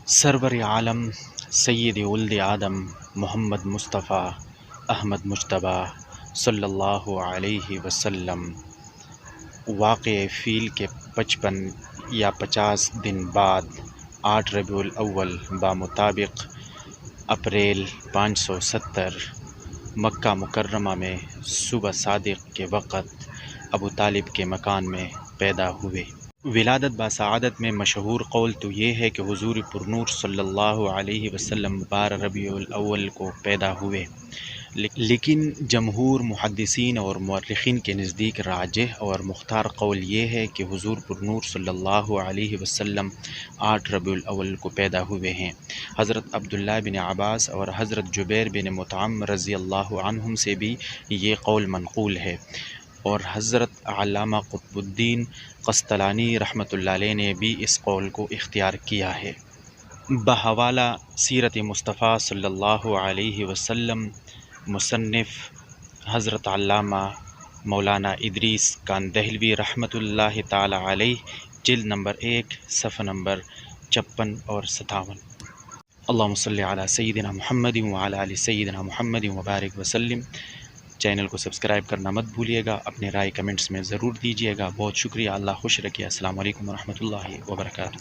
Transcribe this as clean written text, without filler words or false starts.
سرور عالم سید ولد آدم محمد مصطفیٰ احمد مجتبیٰ صلی اللہ علیہ وسلم واقع فیل کے 55 یا 50 دن بعد 8 ربیع الاول بمطابق اپریل 570 مکہ مکرمہ میں صبح صادق کے وقت ابو طالب کے مکان میں پیدا ہوئے۔ ولادت بسعادت میں مشہور قول تو یہ ہے کہ حضور پرنور صلی اللہ علیہ وسلم 12 ربیع الاول کو پیدا ہوئے، لیکن جمہور محدثین اور مورخین کے نزدیک راجح اور مختار قول یہ ہے کہ حضور پرنور صلی اللہ علیہ وسلم 8 ربیع الاول کو پیدا ہوئے ہیں۔ حضرت عبداللہ بن عباس اور حضرت جبیر بن مطعم رضی اللہ عنہم سے بھی یہ قول منقول ہے، اور حضرت علامہ قطب الدین قسطلانی رحمۃ اللہ علیہ نے بھی اس قول کو اختیار کیا ہے۔ بحوالہ سیرت مصطفیٰ صلی اللہ علیہ وسلم مصنف حضرت علامہ مولانا ادریس کاندہلوی رحمۃ اللہ تعالی علیہ، جلد نمبر 1 صفحہ نمبر 56 اور 57۔ اللہم صلی علی سیدنا محمد وعلی آل سیدنا محمد وبارک وسلم۔ چینل کو سبسکرائب کرنا مت بھولیے گا، اپنے رائے کمنٹس میں ضرور دیجیے گا۔ بہت شکریہ، اللہ خوش رکھے۔ السلام علیکم ورحمۃ اللہ وبرکاتہ۔